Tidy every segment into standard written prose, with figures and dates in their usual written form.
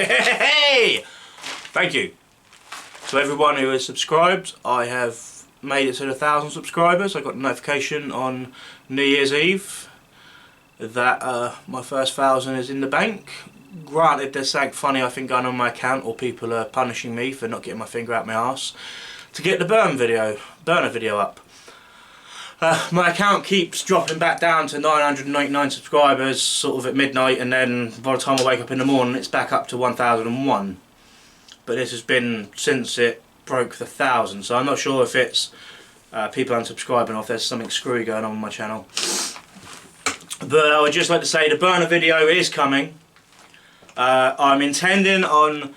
Hey! Thank you to everyone who has subscribed. I have made it to 1,000 subscribers. I got a notification on New Year's Eve that my first 1,000 is in the bank. Granted, there's something funny I think going on my account, or people are punishing me for not getting my finger out my arse to get the burner video up. My account keeps dropping back down to 999 subscribers sort of at midnight, and then by the time I wake up in the morning it's back up to 1001. But this has been since it broke the 1,000, so I'm not sure if it's people unsubscribing or if there's something screwy going on my channel. But I would just like to say the burner video is coming. I'm intending on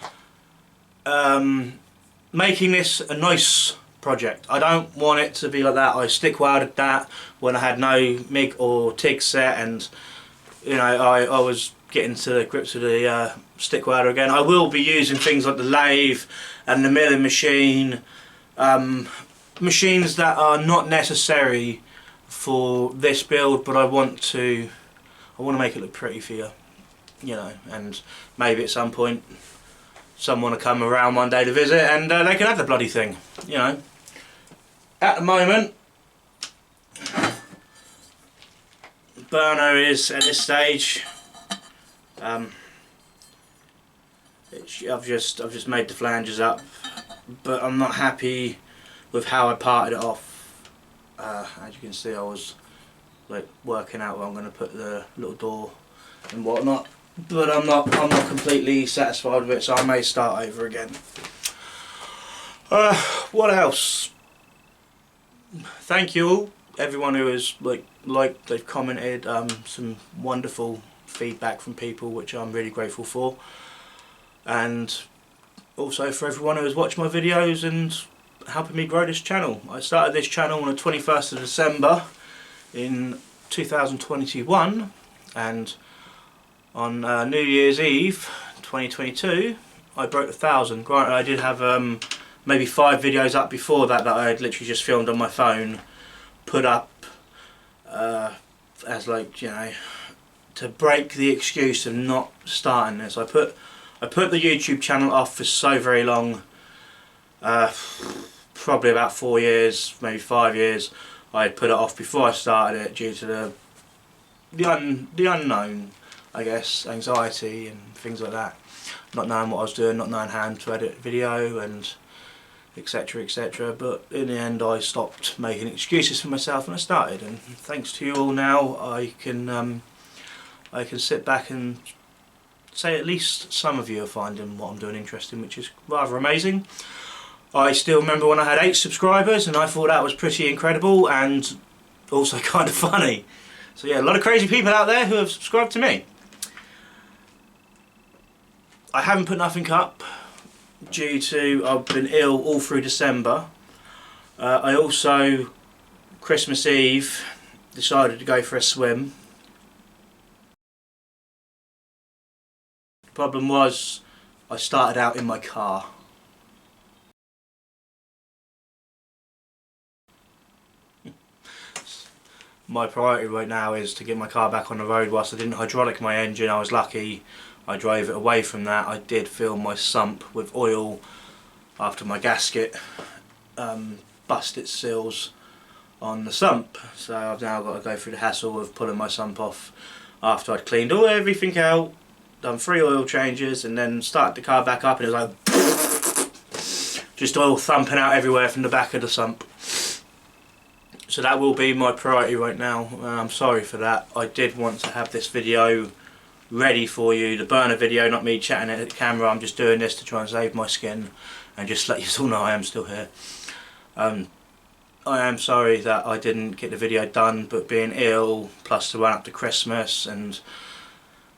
making this a nice project. I don't want it to be like that. I stick welded that when I had no MIG or TIG set, and you know I was getting to the grips with the stick welder again. I will be using things like the lathe and the milling machine, machines that are not necessary for this build, but I want to make it look pretty for you, you know, and maybe at some point someone will come around one day to visit and they can have the bloody thing, you know. At the moment, burner is at this stage. I've just made the flanges up, but I'm not happy with how I parted it off. As you can see, I was like working out where I'm going to put the little door and whatnot, but I'm not completely satisfied with it, so I may start over again. What else? Thank you all, everyone who has liked, they've commented, some wonderful feedback from people which I'm really grateful for, and also for everyone who has watched my videos and helping me grow this channel. I started this channel on the 21st of December in 2021, and on New Year's Eve 2022 I broke 1,000. Granted, I did have maybe 5 videos up before that I had literally just filmed on my phone, put up as like, you know, to break the excuse of not starting this. I put the YouTube channel off for so very long, probably about 4 years, maybe 5 years. I had put it off before I started it due to the unknown, I guess, anxiety and things like that, not knowing what I was doing, not knowing how to edit video, and etc, etc. But in the end I stopped making excuses for myself and I started, and thanks to you all now I can sit back and say at least some of you are finding what I'm doing interesting, which is rather amazing. I still remember when I had 8 subscribers and I thought that was pretty incredible and also kind of funny. So yeah, a lot of crazy people out there who have subscribed to me. I haven't put nothing up due to I've been ill all through December. I also, Christmas Eve, decided to go for a swim. The problem was I started out in my car. My priority right now is to get my car back on the road. Whilst I didn't hydraulic my engine, I was lucky. I drove it away from that. I did fill my sump with oil after my gasket bust its seals on the sump. So I've now got to go through the hassle of pulling my sump off after I'd cleaned everything out, done 3 oil changes, and then started the car back up and it was like just oil thumping out everywhere from the back of the sump. So that will be my priority right now. I'm sorry for that. I did want to have this video ready for you, the burner video, not me chatting at the camera. I'm just doing this to try and save my skin and just let you all know I am still here. I am sorry that I didn't get the video done, but being ill plus the run up to Christmas and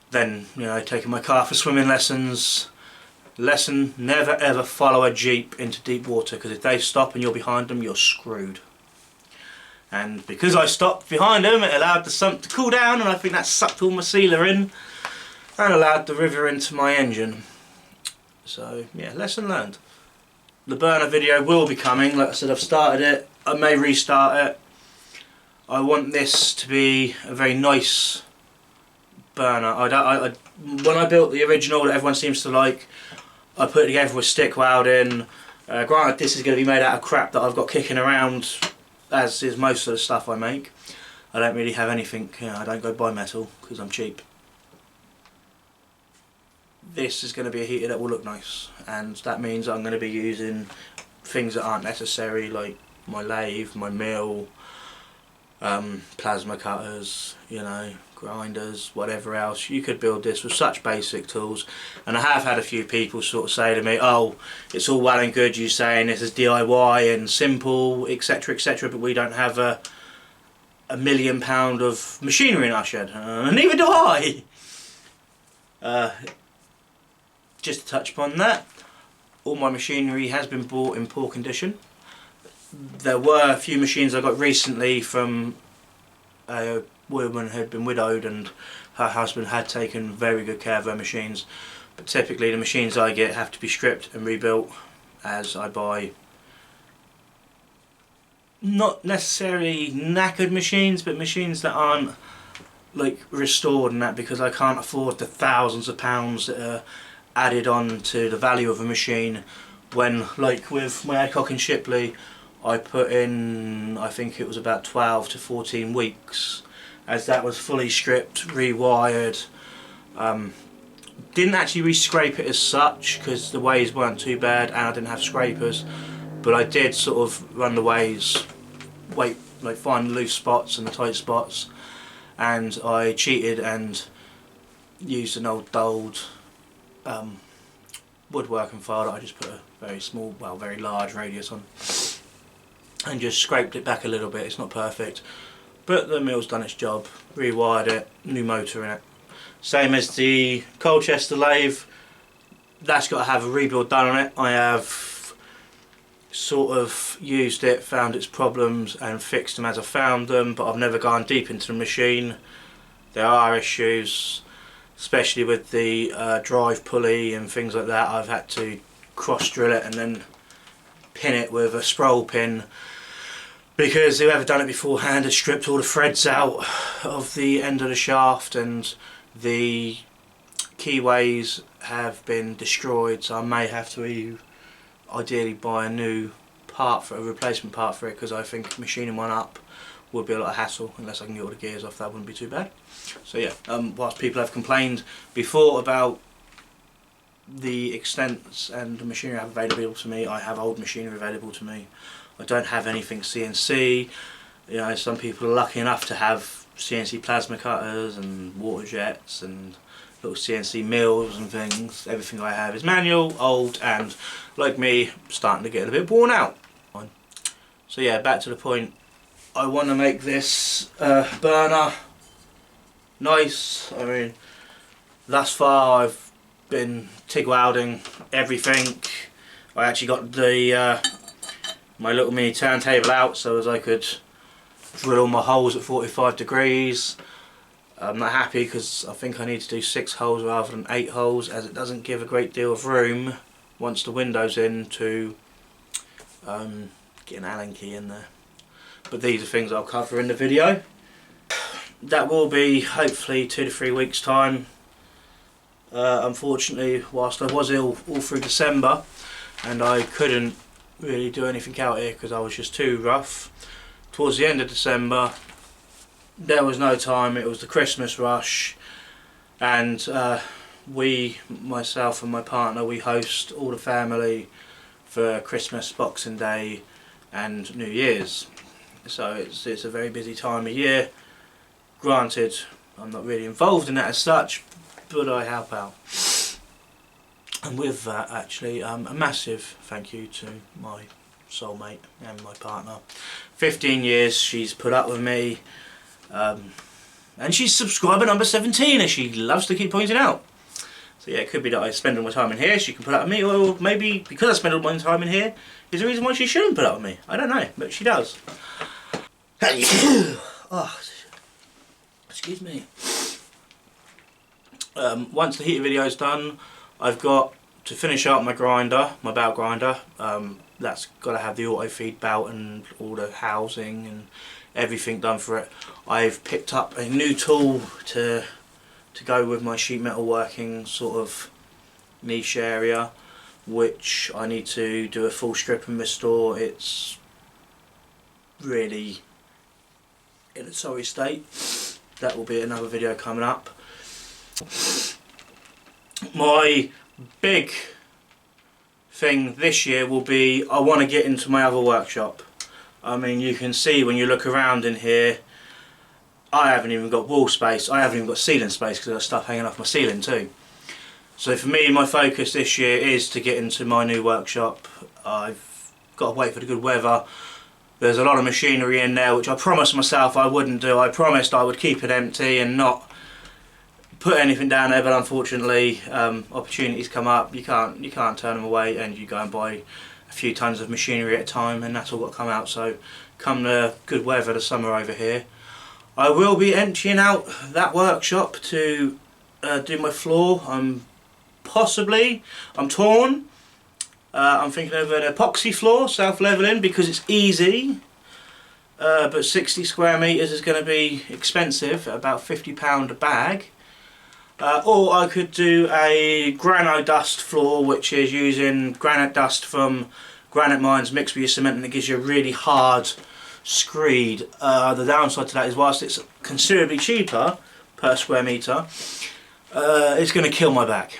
then, you know, taking my car for swimming lessons. Lesson: never ever follow a Jeep into deep water, because if they stop and you're behind them, you're screwed. And because I stopped behind them, it allowed the sump to cool down, and I think that sucked all my sealer in and allowed the river into my engine. So yeah, lesson learned. The burner video will be coming. Like I said, I've started it. I may restart it. I want this to be a very nice burner. When I built the original that everyone seems to like, I put it together with stick welding. Granted, this is going to be made out of crap that I've got kicking around, as is most of the stuff I make. I don't really have anything, you know, I don't go buy metal because I'm cheap. This is going to be a heater that will look nice, and that means I'm going to be using things that aren't necessary, like my lathe, my mill, plasma cutters, you know, grinders, whatever else. You could build this with such basic tools. And I have had a few people sort of say to me, oh, it's all well and good you saying this is DIY and simple, etc, etc, but we don't have a £1 million of machinery in our shed. Neither do I. Just to touch upon that, all my machinery has been bought in poor condition. There were a few machines I got recently from a woman who had been widowed, and her husband had taken very good care of her machines. But typically the machines I get have to be stripped and rebuilt, as I buy not necessarily knackered machines, but machines that aren't like restored and that, because I can't afford the thousands of pounds that are added on to the value of a machine. When, like with my Adcock and Shipley, I put in, I think it was about 12 to 14 weeks, as that was fully stripped, rewired. Didn't actually re-scrape it as such because the ways weren't too bad and I didn't have scrapers, but I did sort of run the ways, like find the loose spots and the tight spots, and I cheated and used an old dulled woodworking file that I just put a very small, well, very large radius on, and just scraped it back a little bit. It's not perfect, but the mill's done its job. Rewired it, new motor in it. Same as the Colchester lathe, that's got to have a rebuild done on it. I have sort of used it, found its problems and fixed them as I found them, but I've never gone deep into the machine. There are issues, especially with the drive pulley and things like that. I've had to cross drill it and then pin it with a scroll pin, because whoever done it beforehand has stripped all the threads out of the end of the shaft and the keyways have been destroyed, so I may have to ideally buy a new part for a replacement part for it, because I think machining one up would be a lot of hassle. Unless I can get all the gears off, that wouldn't be too bad. So yeah, whilst people have complained before about the extents and the machinery I have available to me, I have old machinery available to me. I don't have anything CNC. You know, some people are lucky enough to have CNC plasma cutters and water jets and little CNC mills and things. Everything I have is manual, old, and like me, starting to get a bit worn out. So yeah, back to the point. I want to make this burner nice. I mean, thus far I've been TIG welding everything. I actually got the my little mini turntable out so as I could drill all my holes at 45 degrees. I'm not happy because I think I need to do 6 holes rather than 8 holes, as it doesn't give a great deal of room once the window's in to get an Allen key in there. But these are things I'll cover in the video. That will be hopefully 2 to 3 weeks time. Unfortunately, whilst I was ill all through December and I couldn't really do anything out here because I was just too rough, towards the end of December there was no time. It was the Christmas rush, and myself and my partner, we host all the family for Christmas, Boxing Day and New Year's. So it's a very busy time of year. Granted, I'm not really involved in that as such, but I help out. And with that, actually, a massive thank you to my soulmate and my partner. 15 years she's put up with me, and she's subscriber number 17, as she loves to keep pointing out. So yeah, it could be that I spend all my time in here, she can put up with me, or maybe because I spend all my time in here is the reason why she shouldn't put up with me. I don't know, but she does. Oh, excuse me. Once the heater video is done, I've got to finish up my grinder, my belt grinder. That's got to have the auto feed belt and all the housing and everything done for it. I've picked up a new tool to to go with my sheet metal working sort of niche area, which I need to do a full strip and restore. It's really in a sorry state. That will be another video coming up. My big thing this year will be, I want to get into my other workshop. I mean, you can see when you look around in here, I haven't even got wall space, I haven't even got ceiling space because there's stuff hanging off my ceiling too. So for me, my focus this year is to get into my new workshop. I've got to wait for the good weather. There's a lot of machinery in there which I promised myself I wouldn't do. I promised I would keep it empty and not put anything down there, but unfortunately opportunities come up. You can't turn them away, and you go and buy a few tons of machinery at a time, and that's all got to come out. So come the good weather, the summer over here, I will be emptying out that workshop to do my floor. I'm torn. I'm thinking of an epoxy floor, self-leveling, because it's easy, but 60 square metres is going to be expensive, about £50 a bag. Or I could do a grano dust floor, which is using granite dust from granite mines mixed with your cement, and it gives you a really hard screed. The downside to that is, whilst it's considerably cheaper per square metre, it's going to kill my back.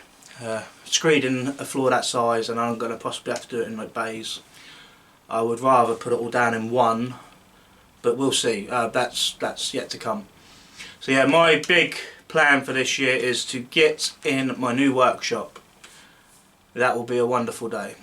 Screeding a floor that size, and I'm going to possibly have to do it in like bays. I would rather put it all down in one, but we'll see. That's yet to come. So yeah, my big plan for this year is to get in my new workshop. That will be a wonderful day.